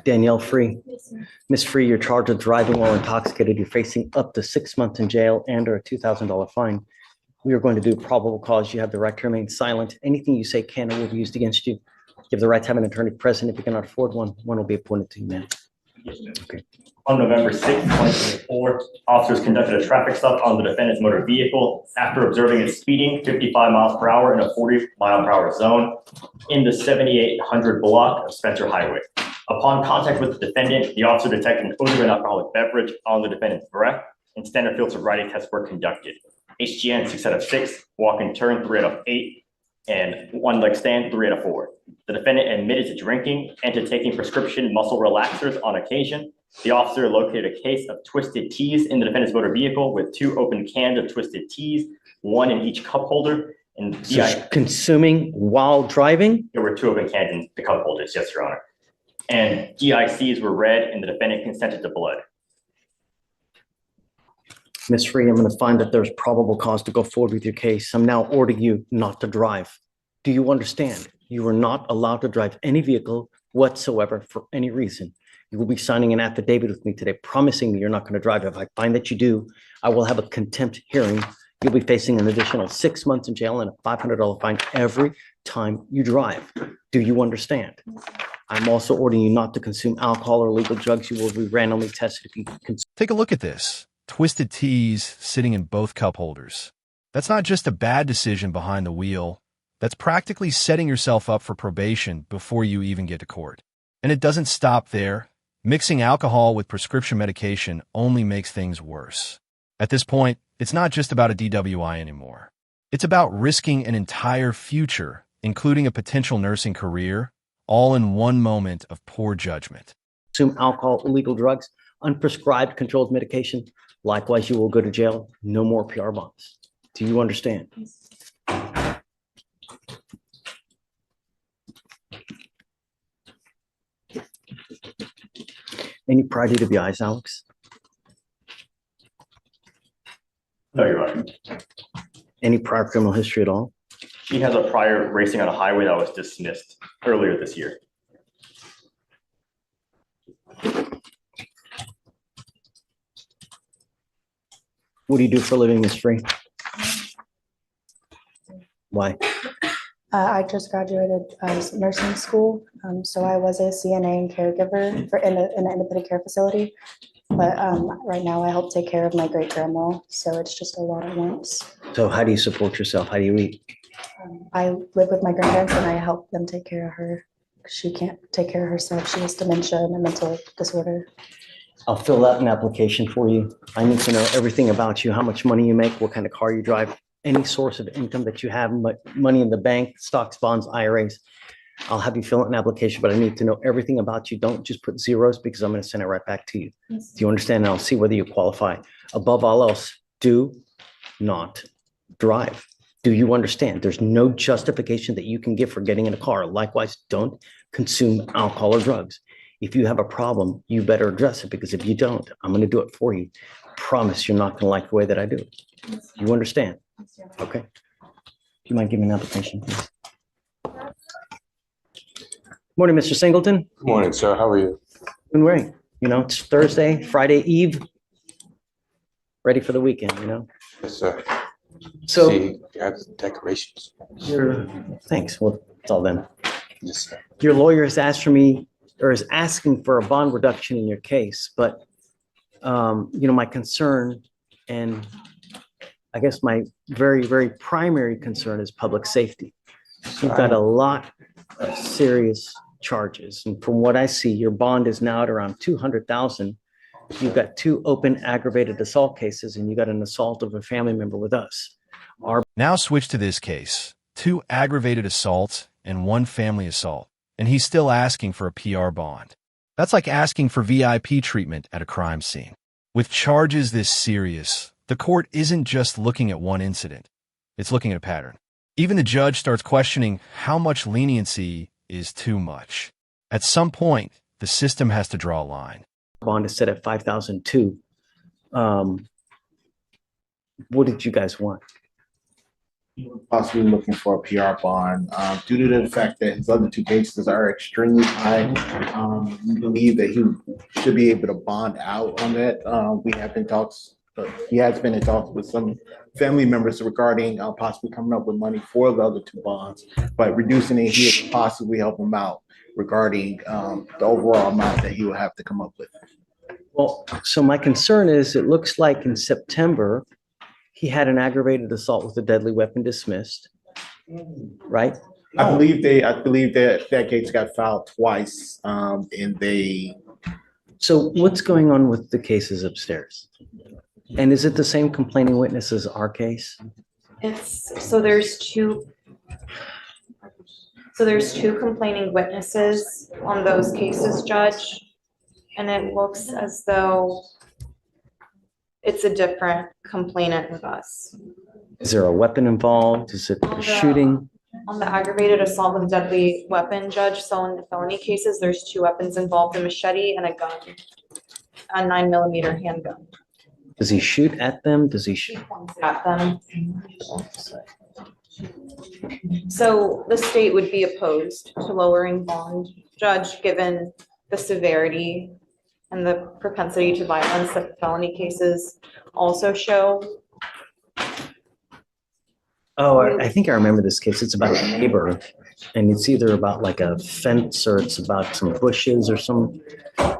Danielle Free. Miss Free, you're charged with driving while intoxicated. You're facing up to 6 months in jail and or a $2,000 fine. We are going to do probable cause. You have the right to remain silent. Anything you say can or will be used against you. You have the right to have an attorney present. If you cannot afford one, one will be appointed to you, ma'am. Okay. On November 6, 2024, officers conducted a traffic stop on the defendant's motor vehicle after observing it speeding 55 miles per hour in a 40-mile-per-hour zone in the 7800 block of Spencer Highway. Upon contact with the defendant, the officer detected an odor of an alcoholic beverage on the defendant's breath, and standard field sobriety tests were conducted. HGN 6 out of 6, walk and turn 3 out of 8, and one leg stand 3 out of 4. The defendant admitted to drinking and to taking prescription muscle relaxers on occasion. The officer located a case of twisted teas in the defendant's motor vehicle with 2 open cans of twisted teas, 1 in each cup holder. And So consuming while driving? There were 2 open cans in the cup holders, yes, Your Honor. And DICs were read, and the defendant consented to blood. Ms. Free, I'm going to find that there's probable cause to go forward with your case. I'm now ordering you not to drive. Do you understand? You are not allowed to drive any vehicle whatsoever for any reason. You will be signing an affidavit with me today, promising me you're not going to drive. If I find that you do, I will have a contempt hearing. You'll be facing an additional 6 months in jail and a $500 fine every time you drive. Do you understand? I'm also ordering you not to consume alcohol or illegal drugs. You will be randomly tested if you consume. Take a look at this. Twisted teas sitting in both cup holders. That's not just a bad decision behind the wheel. That's practically setting yourself up for probation before you even get to court. And it doesn't stop there. Mixing alcohol with prescription medication only makes things worse. At this point, it's not just about a DWI anymore. It's about risking an entire future, including a potential nursing career, all in one moment of poor judgment. Consume alcohol, illegal drugs, unprescribed controlled medication. Likewise, you will go to jail. No more PR bonds. Do you understand? Any prior DWIs, Alex? No, Your Honor. Any prior criminal history at all? She has a prior racing on a highway that was dismissed earlier this year. What do you do for a living, Ms. Free? Why? I just graduated nursing school, so I was a CNA and caregiver in an independent care facility. But right now I help take care of my great grandma, so it's just a lot at once. So how do you support yourself? How do you eat? I live with my grandparents and I help them take care of her. She can't take care of herself. She has dementia and a mental disorder. I'll fill out an application for you. I need to know everything about you, how much money you make, what kind of car you drive, any source of income that you have, money in the bank, stocks, bonds, IRAs. I'll have you fill out an application, but I need to know everything about you. Don't just put zeros because I'm going to send it right back to you. Yes. Do you understand? And I'll see whether you qualify. Above all else, do not drive. Do you understand? There's no justification that you can give for getting in a car. Likewise, don't consume alcohol or drugs. If you have a problem, you better address it, because if you don't, I'm going to do it for you. Promise you're not going to like the way that I do it. You understand? Okay. Do you mind giving me an application, please? Morning, Mr. Singleton. Good morning, sir. How are you? Doing great. You know, it's Thursday, Friday Eve. Ready for the weekend, you know? Yes, sir. So, see, you have the decorations. Thanks. Well, it's all them. Yes, sir. Your lawyer has asked for me, or is asking for a bond reduction in your case, but you know, my concern, and I guess my very, very primary concern, is public safety. You've got a lot of serious charges, and from what I see, your bond is now at around $200,000. You've got 2 open aggravated assault cases, and you got an assault of a family member with us. Now switch to this case. 2 aggravated assaults and 1 family assault, and he's still asking for a PR bond. That's like asking for VIP treatment at a crime scene. With charges this serious, the court isn't just looking at one incident. It's looking at a pattern. Even the judge starts questioning how much leniency is too much. At some point, the system has to draw a line. Bond is set at $5,000 too. What did you guys want? Possibly looking for a PR bond due to the fact that his other 2 cases are extremely high. We believe that he should be able to bond out on that. We have been talks, he has been in talks with some family members regarding possibly coming up with money for the other two bonds, but reducing it here would possibly help him out regarding the overall amount that he will have to come up with. Well, so my concern is it looks like in September, he had an aggravated assault with a deadly weapon dismissed, right? I believe that case got filed twice, and they. So what's going on with the cases upstairs? And is it the same complaining witness as our case? There's two complaining witnesses on those cases, Judge. And it looks as though it's a different complainant with us. Is there a weapon involved? Is it a shooting? On the aggravated assault with a deadly weapon, Judge, so in the felony cases, there's two weapons involved, a machete and a gun, a 9mm handgun. Does he shoot at them? Does he shoot At them. So the state would be opposed to lowering bond, Judge, given the severity and the propensity to violence that felony cases also show. Oh, I think I remember this case. It's about a neighbor, and it's either about like a fence or it's about some bushes or some,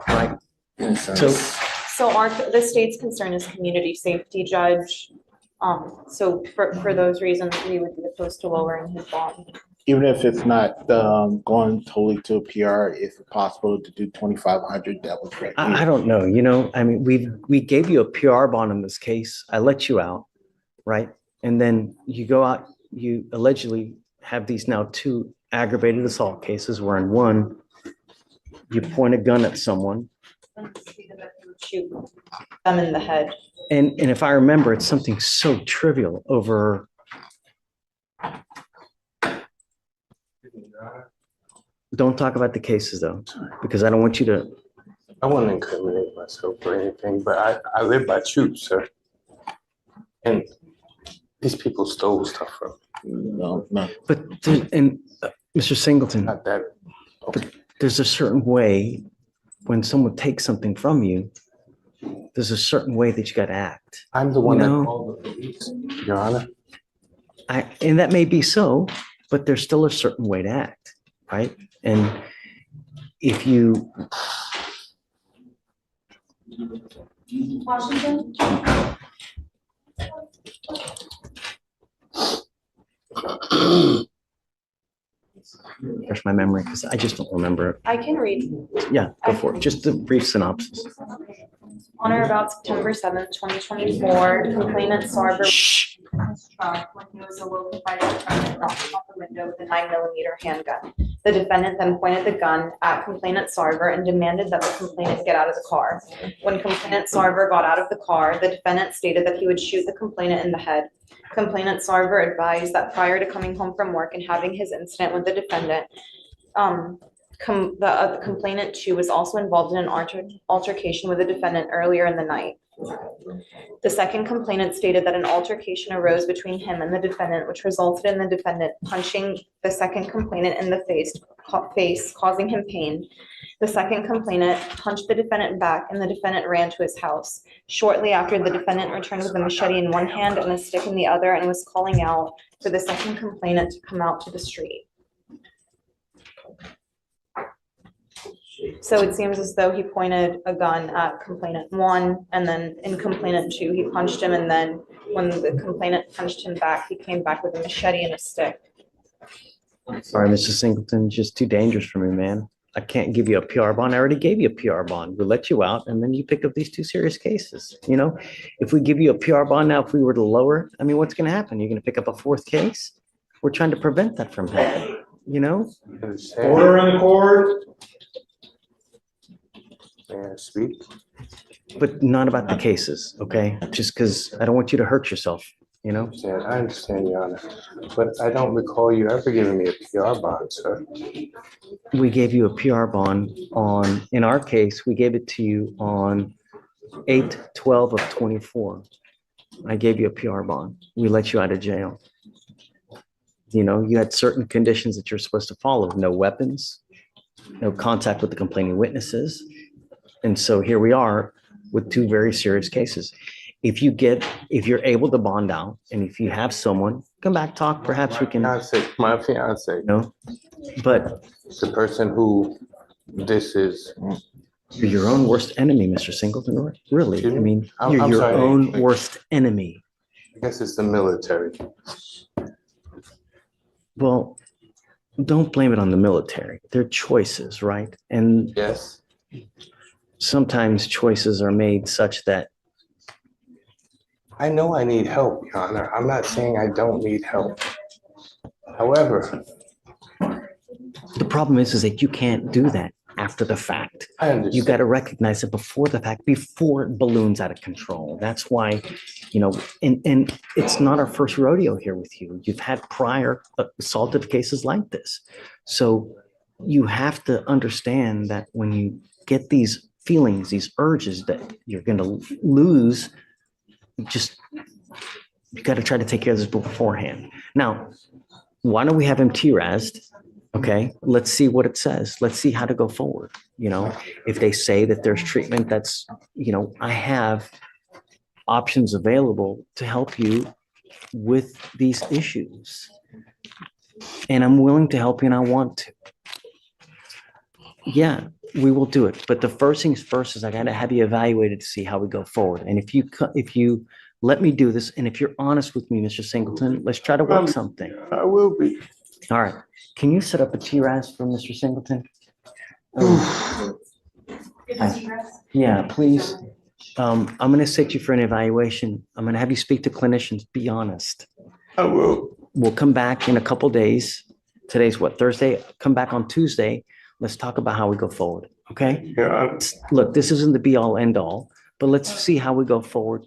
right? So the state's concern is community safety, Judge. So for those reasons, we would be opposed to lowering his bond. Even if it's not going totally to a PR, if it's possible to do 2,500, that would great. I don't know, you know, I mean, we gave you a PR bond in this case. I let you out, right? And then you go out, you allegedly have these now two aggravated assault cases where in one, you point a gun at someone. Shoot them in the head. And if I remember, it's something so trivial over. Don't talk about the cases though, because I don't want you to. I want to incriminate myself or anything, but I live by truth, sir. And these people stole stuff from me. No. But Mr. Singleton, Not that. Okay. there's a certain way when someone takes something from you, there's a certain way that you got to act. I'm the one You that know? called the police, Your Honor. And that may be so, but there's still a certain way to act, right? And if you. Washington? Refresh my memory because I just don't remember it. I can read. Yeah, go for it. Just a brief synopsis. On or about September 7th, 2024, complainant Sarver Shh. his truck when he was awoken by the defendant knocking on the window with a 9mm handgun. The defendant then pointed the gun at complainant Sarver and demanded that the complainant get out of the car. When complainant Sarver got out of the car, the defendant stated that he would shoot the complainant in the head. Complainant Sarver advised that prior to coming home from work and having his incident with the defendant, the complainant too was also involved in an altercation with the defendant earlier in the night. The second complainant stated that an altercation arose between him and the defendant, which resulted in the defendant punching the second complainant in the face, causing him pain. The second complainant punched the defendant back and the defendant ran to his house. Shortly after, the defendant returned with a machete in one hand and a stick in the other and was calling out for the second complainant to come out to the street. So it seems as though he pointed a gun at complainant one, and then in complainant two, he punched him, and then when the complainant punched him back, he came back with a machete and a stick. Sorry, Mr. Singleton, it's just too dangerous for me, man. I can't give you a PR bond. I already gave you a PR bond. We let you out, and then you pick up these two serious cases. You know, if we give you a PR bond now, if we were to lower it, I mean, what's going to happen? You're going to pick up a fourth case? We're trying to prevent that from happening, you know? Order in the court. May I speak? But not about the cases, okay? Just because I don't want you to hurt yourself, you know? I understand, Your Honor. But I don't recall you ever giving me a PR bond, sir. We gave you a PR bond on, in our case, we gave it to you on 8/12 of 24. I gave you a PR bond. We let you out of jail. You know, you had certain conditions that you're supposed to follow. No weapons, no contact with the complaining witnesses. And so here we are with two very serious cases. If you're able to bond out, and if you have someone, come back, talk, perhaps we can, My fiance, you know, but the person who this is. you're your own worst enemy, Mr. Singleton, really. I Excuse me? mean, I'm you're your sorry. own worst enemy. I guess it's the military. Well, don't blame it on the military. They're choices, right? And Yes. sometimes choices are made such that, I know I need help, Your Honor. I'm not saying I don't need help. However, the problem is that you can't do that after the fact. I You understand. got to recognize it before the fact, before it balloons out of control. That's why, and it's not our first rodeo here with you. You've had prior assaultive cases like this. So you have to understand that when you get these feelings, these urges that you're going to lose, you got to try to take care of this beforehand. Now, why don't we have him T-RASed? Okay, let's see what it says. Let's see how to go forward. If they say that there's treatment, that's, I have options available to help you with these issues. And I'm willing to help you and I want to. Yeah, we will do it. But the first things first is I got to have you evaluated to see how we go forward. And if you let me do this, and if you're honest with me, Mr. Singleton, let's try to work something. I will be. All right. Can you set up a TRAS for Mr. Singleton? Yeah, please. I'm going to set you for an evaluation. I'm going to have you speak to clinicians. Be honest. I will. We'll come back in a couple days. Today's what, Thursday? Come back on Tuesday. Let's talk about how we go forward. Okay? Yeah. Look, this isn't the be all end all, but let's see how we go forward.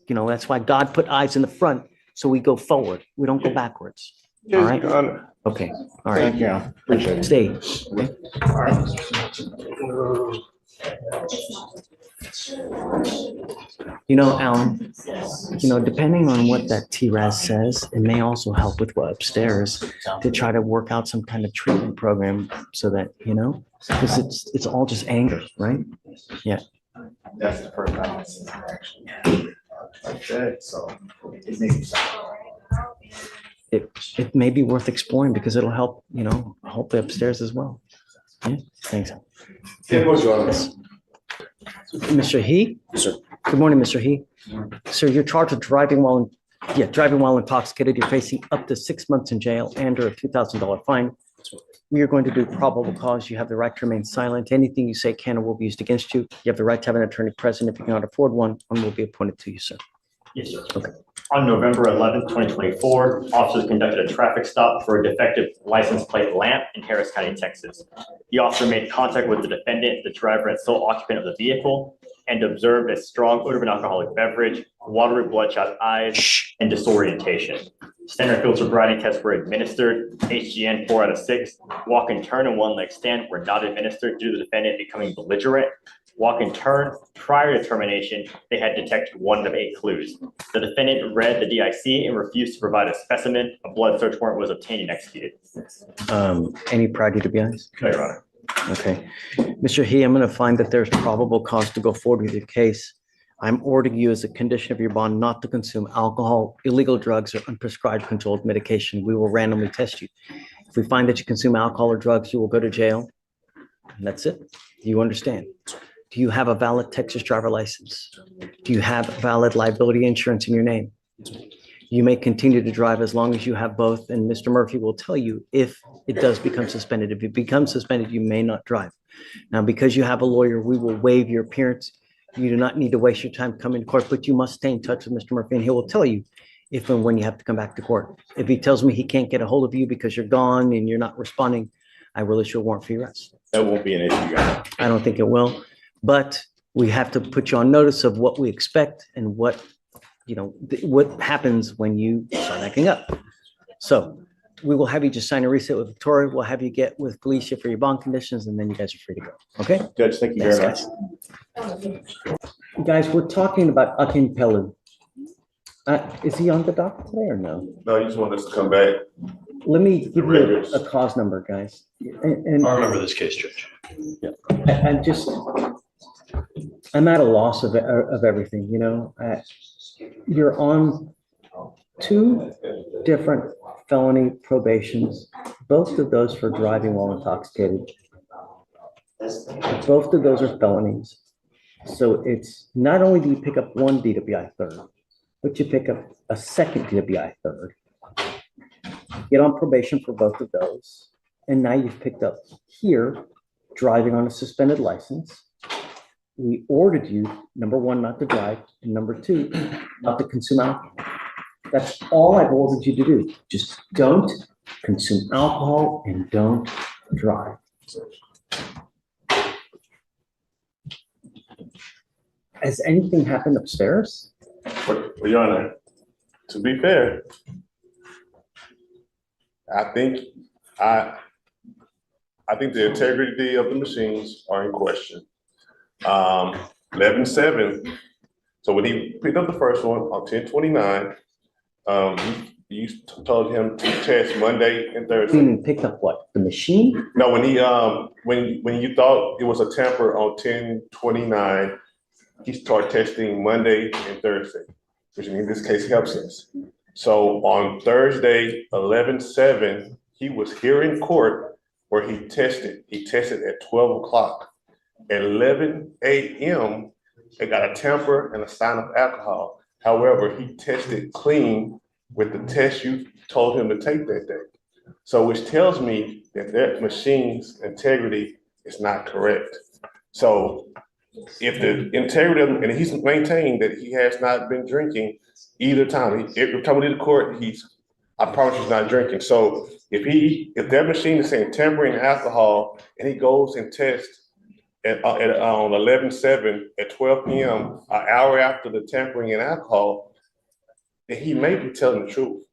That's why God put eyes in the front, so we go forward. We don't go backwards. All right? Your Honor. Okay. All right. Thank you. Appreciate it. Stay. Alan, depending on what that TRAS says, it may also help with what upstairs to try to work out some kind of treatment program so that, because it's all just anger, right? Yeah. That's the first time I've seen it actually. Like that, so it makes It may be worth exploring because it'll help, hopefully upstairs as well. Yeah, thanks. Yes. Mr. He? Yes, sir. Good morning, Mr. He. Sir, you're charged with driving while intoxicated. You're facing up to 6 months in jail and or a $2,000 fine. We are going to do probable cause. You have the right to remain silent. Anything you say can or will be used against you. You have the right to have an attorney present. If you cannot afford one will be appointed to you, sir. Yes, sir. Okay. On November 11th, 2024, officers conducted a traffic stop for a defective license plate lamp in Harris County, Texas. The officer made contact with the defendant, the driver and sole occupant of the vehicle, and observed a strong odor of an alcoholic beverage, watery bloodshot eyes, and disorientation. Standard field sobriety tests were administered. HGN 4 out of 6. Walk and turn and one leg stand were not administered due to the defendant becoming belligerent. Walk and turn, prior to termination, they had detected 1 of 8 clues. The defendant read the DIC and refused to provide a specimen. A blood search warrant was obtained and executed. Any prior DWIs? No, Your Honor. Okay. Mr. He, I'm going to find that there's probable cause to go forward with your case. I'm ordering you as a condition of your bond not to consume alcohol, illegal drugs, or unprescribed controlled medication. We will randomly test you. If we find that you consume alcohol or drugs, you will go to jail. And that's it. Do you understand? Do you have a valid Texas driver license? Do you have valid liability insurance in your name? You may continue to drive as long as you have both, and Mr. Murphy will tell you if it does become suspended. If it becomes suspended, you may not drive. Now, because you have a lawyer, we will waive your appearance. You do not need to waste your time coming to court, but you must stay in touch with Mr. Murphy, and he will tell you if and when you have to come back to court. If he tells me he can't get a hold of you because you're gone and you're not responding, I will issue a warrant for your arrest. That won't be an issue, Your Honor. I don't think it will. But we have to put you on notice of what we expect and what happens when you start acting up. So we will have you just sign a reset with Victoria. We'll have you get with Felicia for your bond conditions, and then you guys are free to go. Okay? Judge, thank you very much. Guys, we're talking about Akin Pelu. Is he on the docket today or no? No, you just want us to come back let me give you a cause number, guys. And I remember this case, Judge. I'm just, I'm at a loss of everything, you know? You're on 2 different felony probations, both of those for driving while intoxicated. Both of those are felonies. So it's not only do you pick up 1 DWI third, but you pick up a second DWI third. Get on probation for both of those. And now you've picked up here, driving on a suspended license. We ordered you, number 1, not to drive, and number 2, not to consume alcohol. That's all I've ordered you to do. Just don't consume alcohol and don't drive. Has anything happened upstairs? Well, Your Honor, to be fair, I think the integrity of the machines are in question. 11-7. So when he picked up the first one on 10/29, you told him to test Monday and Thursday. You picked up what? The machine? No, when he when you thought it was a tamper on 10/29, he started testing Monday and Thursday, which in this case helps us. So on Thursday, 11/7, he was here in court where he tested. He tested at 12 o'clock. At 11 a.m., they got a tamper and a sign of alcohol. However, he tested clean with the test you told him to take that day. So which tells me that their machine's integrity is not correct. So if the integrity of, and he's maintained that he has not been drinking either time. Every time we leave the court, I promise he's not drinking. So if that machine is saying tampering alcohol and he goes and tests on 11/7 at 12 p.m., an hour after the tampering in alcohol, then he may be telling the truth.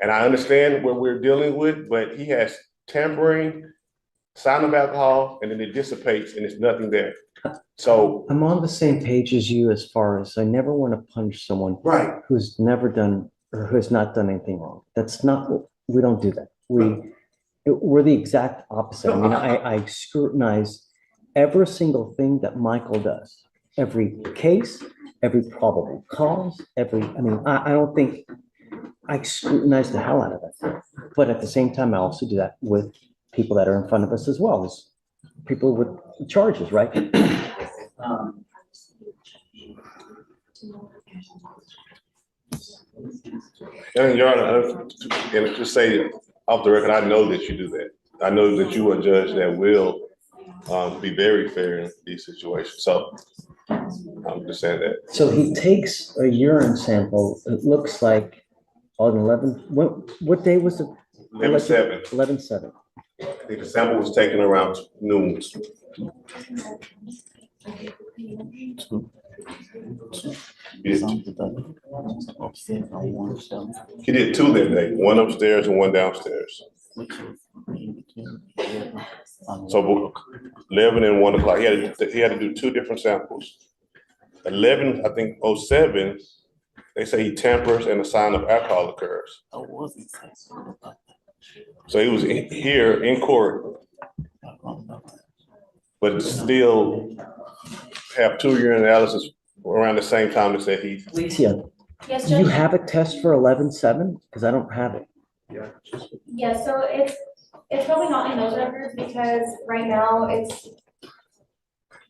And I understand what we're dealing with, but he has tampering, sign of alcohol, and then it dissipates and there's nothing there. So I'm on the same page as you as far as I never want to punish someone who's never done or who has not done anything wrong. That's not, we don't do that. We're the exact opposite. I mean, I scrutinize every single thing that Michael does, every case, every probable cause, I don't think I scrutinize the hell out of it. But at the same time, I also do that with people that are in front of us as well as people with charges, right? And Your Honor, and to say off the record, I know that you do that. I know that you are a judge that will be very fair in these situations. So I'm just saying that. So he takes a urine sample. It looks like on 11. What day was it? 11/7. 11/7. I think the sample was taken around noon. He did 2 that day, 1 upstairs and 1 downstairs. So 11 and 1 o'clock, he had to do 2 different samples. 11, I think 07, they say he tampers and a sign of alcohol occurs. So he was here in court, but still have 2 urine analysis around the same time that said he. Alicia, Yes, do you Judge? have a test for 11/7? Because I don't have it. Yeah, so it's probably not in those records because right now it's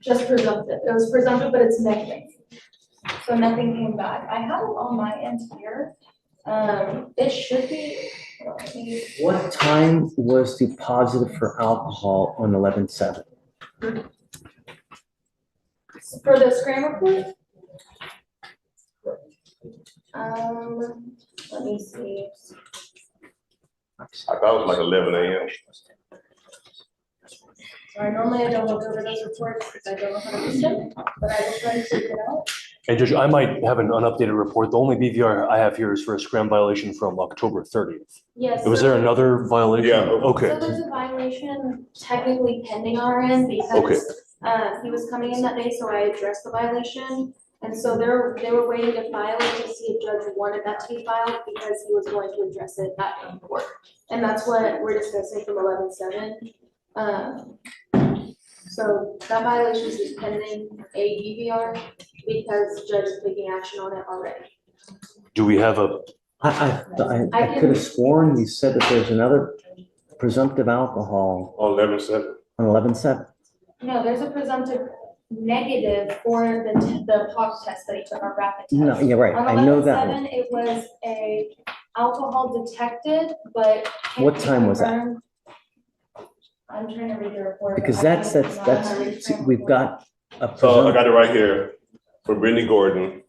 just presumptive. It was presumptive, but it's negative. So nothing came back. I have it on my end here. It should be. What time was the positive for alcohol on 11/7? For the scram report? Let me see. I thought it was like 11 a.m. Sorry, normally I don't look over those reports because I don't know 100%, but I will try to figure it out. And Judge, I might have an unupdated report. The only BVR I have here is for a scram violation from October 30th. Yes. Was there another violation? Yeah. Okay. So there's a violation technically pending on our end because he was coming in that day, so I addressed the violation. And so they were waiting to file it to see if judge wanted that to be filed because he was going to address it at court. And that's what we're discussing from 11-7. So that violation is pending a DVR because judge is taking action on it already. Do we have a, I could have sworn you said that there's another presumptive alcohol On 11-7. on 11-7. No, there's a presumptive negative for the POC test that he took, our rapid test. No, you're right. On I know that 11-7, one. it was a alcohol detected, but. What time was that? confirmed. I'm trying to read the report. Because but I that's, think it's not that's, on my see, read we've got a So I presumptive. got it right here from Brittany Gordon.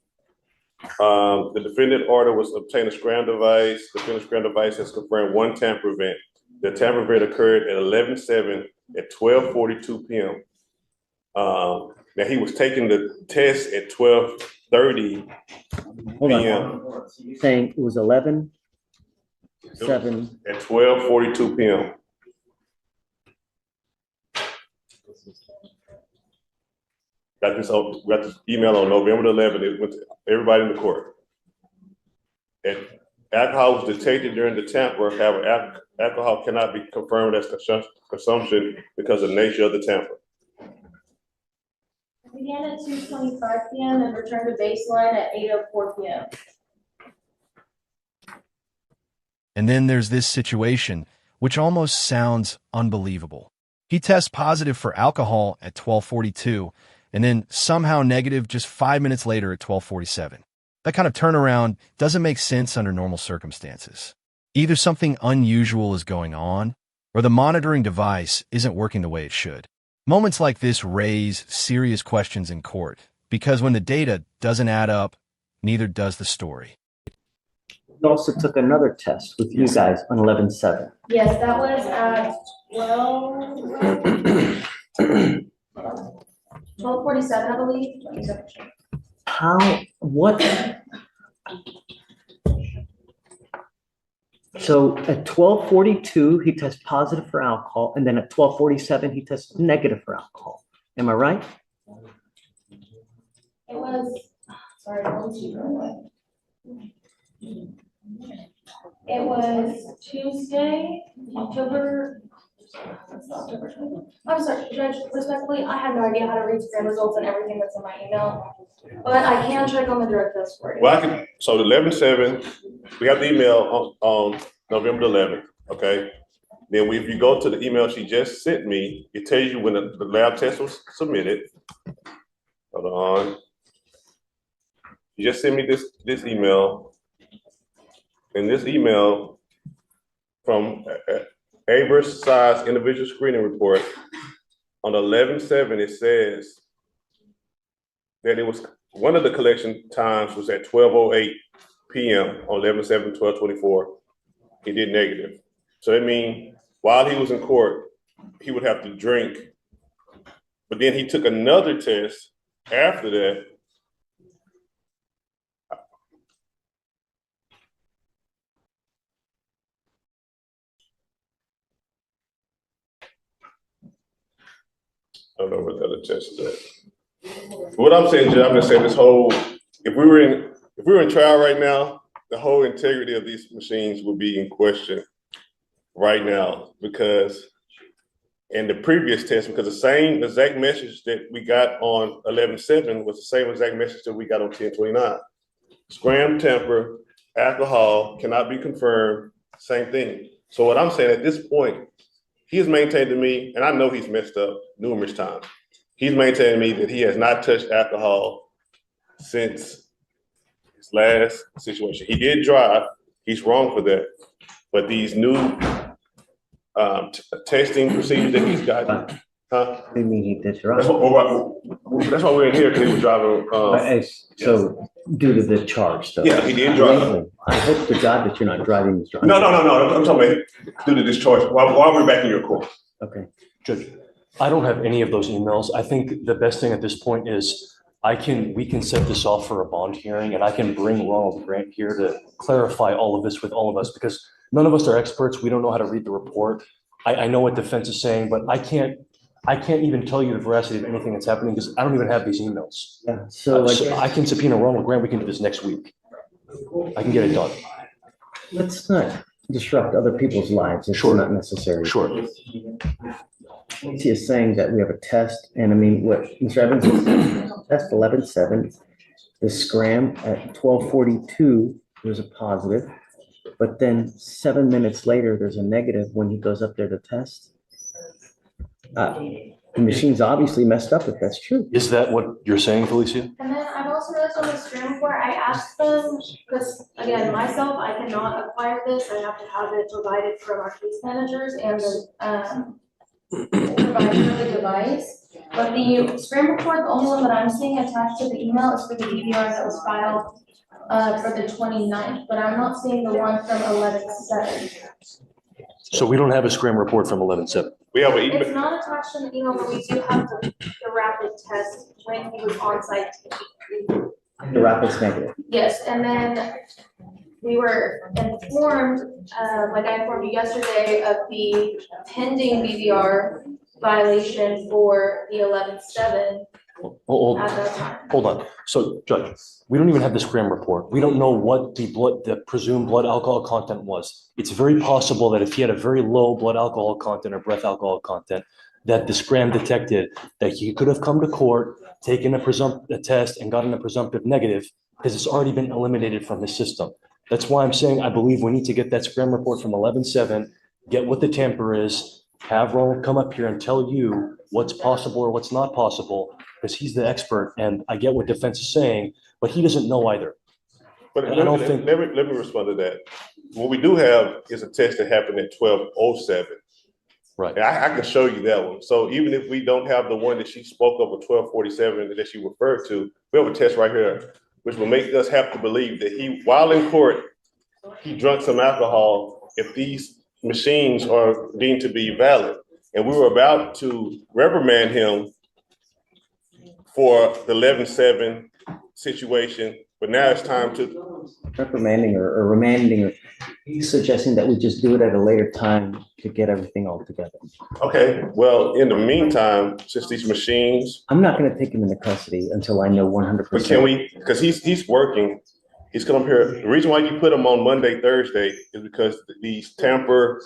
The defendant order was to obtain a scram device. The defendant's scram device has confirmed one tamper event. The tamper event occurred at 11-7 at 12:42 p.m. Now he was taking the test at 12:30 Hold p.m. on. Saying it was 11-7. At 12:42 p.m. Got this email on November 11th. It went to everybody in the court. And alcohol was detected during the tamper. However, alcohol cannot be confirmed as consumption because of the nature of the tamper. It began at 2:25 p.m. and returned to baseline at 8:04 p.m. And then there's this situation, which almost sounds unbelievable. He tests positive for alcohol at 12:42, and then somehow negative just 5 minutes later at 12:47. That kind of turnaround doesn't make sense under normal circumstances. Either something unusual is going on, or the monitoring device isn't working the way it should. Moments like this raise serious questions in court, because when the data doesn't add up, neither does the story. You also took another test with you guys on 11-7. Yes, that was at 12:47, I believe. Let me double check. What? So at 12:42, he tests positive for alcohol, and then at 12:47, he tests negative for alcohol. Am I right? It was, sorry, let me see real quick. It was Tuesday, October 20th. I'm sorry, Judge, respectfully, I have no idea how to read scan results and everything that's in my email, but I can check on the drug test for you. Well, so the 11-7, we got the email on November 11th, okay? Then if you go to the email she just sent me, it tells you when the lab test was submitted. Hold on. You just sent me this email. In this email from Average Size Individual Screening Report, on 11-7, it says that it was, one of the collection times was at 12:08 p.m. on 11-7, 12:24. He did negative. So that means while he was in court, he would have to drink. But then he took another test after that. I don't know what the other test is at. What I'm saying, Judge, I'm just saying this whole, if we were in trial right now, the whole integrity of these machines would be in question right now, because in the previous test, because the same exact message that we got on 11-7 was the same exact message that we got on 10-29. Scram tamper, alcohol cannot be confirmed, same thing. So what I'm saying at this point, he has maintained to me, and I know he's messed up numerous times. He's maintained to me that he has not touched alcohol since his last situation. He did drive. He's wrong for that. But these new testing procedures that he's got, What do you mean he did drive? that's why we're in here, because he was driving. So due to the charge, though. Yeah, he did drive. Lately, I hope to God that you're not driving this driving. No. I'm talking about due to discharge. While we're back in your court. Okay. Judge, I don't have any of those emails. I think the best thing at this point is we can set this off for a bond hearing, and I can bring Ronald Grant here to clarify all of this with all of us, because none of us are experts. We don't know how to read the report. I know what defense is saying, but I can't I can't even tell you the veracity of anything that's happening because I don't even have these emails. Yeah, so I So guess I can subpoena Ronald Grant. We can do this next week. I can get it done. let's not disrupt other people's lives. It's Sure. not necessary. Sure. He is saying that we have a test, and I mean, what Mr. Evans is saying, test 11/7, the scram at 12:42, there's a positive, but then 7 minutes later, there's a negative when he goes up there to test. The machine's obviously messed up if that's true. Is that what you're saying, Felicia? And then I've also noticed on the screen report, I asked them, because again, myself, I cannot acquire this, I have to have it provided from our case managers and the provider of the device. But the screen report, the only one that I'm seeing attached to the email is for the DVR that was filed for the 29th, but I'm not seeing the one from 11/7. So we don't have a scram report from 11/7. We have an It's email. not attached in the email, but we do have the rapid test when he was on site. The rapid's negative. Yes, and then we were informed, like I informed you yesterday, of the pending BVR violation for the 11/7 Hold, at that time. hold on. So Judge, we don't even have the scram report. We don't know what the presumed blood alcohol content was. It's very possible that if he had a very low blood alcohol content or breath alcohol content, that the scram detected that he could have come to court, taken a test and gotten a presumptive negative because it's already been eliminated from his system. That's why I'm saying I believe we need to get that scram report from 11/7, get what the tamper is, have Ronald come up here and tell you what's possible or what's not possible, because he's the expert, and I get what defense is saying, but he doesn't know either. But I don't think- let me respond to that. What we do have is a test that happened at 12:07. Right. And I can show you that one. So even if we don't have the one that she spoke of at 12:47 that she referred to, we have a test right here, which will make us have to believe that while in court, he drank some alcohol if these machines are deemed to be valid. And we were about to reprimand him for the 11/7 situation, but now it's time to. Reprimanding or remanding, or he's suggesting that we just do it at a later time to get everything all together. Okay, well, in the meantime, since these machines, I'm not gonna take him into custody until I know 100%. but can we, because he's working, he's come up here. The reason why you put him on Monday, Thursday is because these tamper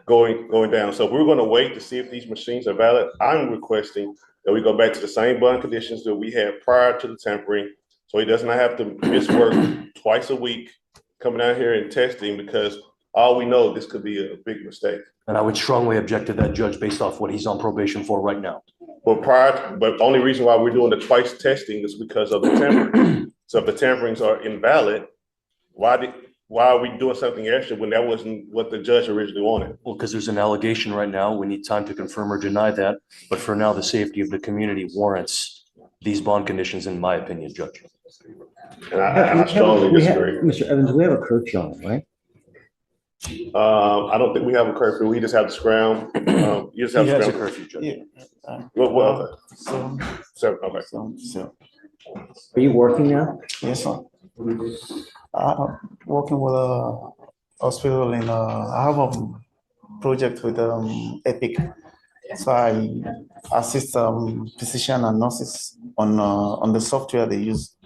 going down. So if we're gonna wait to see if these machines are valid, I'm requesting that we go back to the same bond conditions that we had prior to the tampering. So he does not have to miss work twice a week, coming out here and testing, because all we know, this could be a big mistake. And I would strongly object to that, Judge, based off what he's on probation for right now. But the only reason why we're doing the twice testing is because of the tampering. So if the tamperings are invalid, why are we doing something extra when that wasn't what the judge originally wanted? Well, because there's an allegation right now. We need time to confirm or deny that. But for now, the safety of the community warrants these bond conditions, in my opinion, Judge. And I strongly disagree. Mr. Evans, we have a curfew on, right? I don't think we have a curfew. We just have the scram. You just have He the has a scram. curfew, Judge. Yeah. Well, So, okay. so, Are you working now? yes, sir. Working with a hospital in, I have a project with Epic. So I assist physician and nurses on the software they use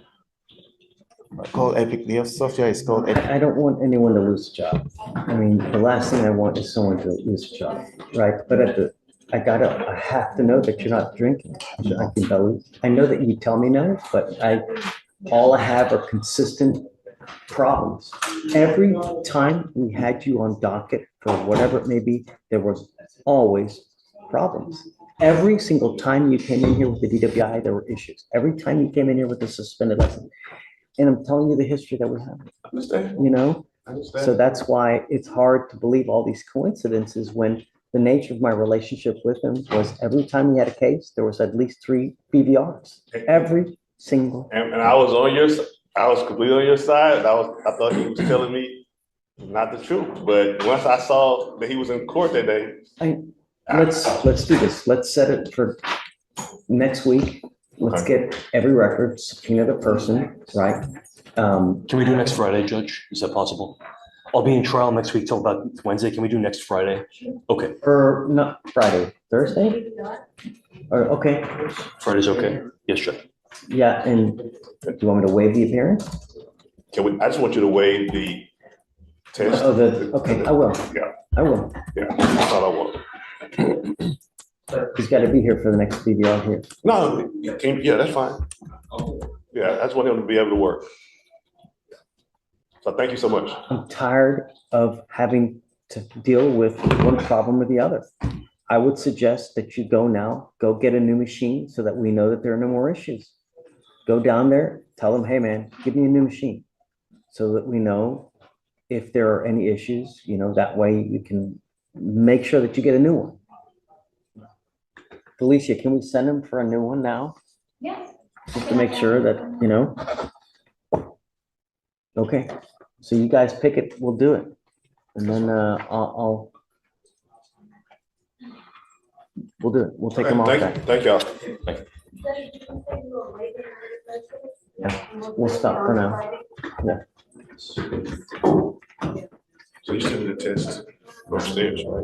called Epic. The software is called Epic. I don't want anyone to lose a job. I mean, the last thing I want is someone to lose a job, right? But I have to know that you're not drinking. I can tell, I know that you tell me no, but all I have are consistent problems. Every time we had you on docket for whatever it may be, there was always problems. Every single time you came in here with the DWI, there were issues. Every time you came in here with the suspended license. And I'm telling you the history that we have, you know? So that's why it's hard to believe all these coincidences when the nature of my relationship with him was every time we had a case, there was at least 3 BVRs, every single. And I was I was completely on your side. I thought he was telling me not the truth. But once I saw that he was in court that day. Let's do this. Let's set it for next week. Let's get every record, subpoena the person, right? Can we do next Friday, Judge? Is that possible? I'll be in trial next week till about Wednesday. Can we do next Friday? Okay, Or not Friday, Thursday? Or, okay, Friday's okay. Yes, Judge. yeah, and do you want me to waive the appearance? I just want you to waive the test. Oh, okay, I will. Yeah. I will. Yeah, that's all I want. He's got to be here for the next BVR here. No, yeah, that's fine. Yeah, I just want him to be able to work. So thank you so much. I'm tired of having to deal with one problem or the other. I would suggest that you go get a new machine so that we know that there are no more issues. Go down there, tell them, hey man, give me a new machine so that we know if there are any issues, that way you can make sure that you get a new one. Felicia, can we send him for a new one now? Yes. Just to make sure that, Okay, so you guys pick it, we'll do it. And then we'll do it. We'll take them off Thank that. Thank y'all. Yeah, we'll stop for now. Yeah. So you sent me the test upstairs, right?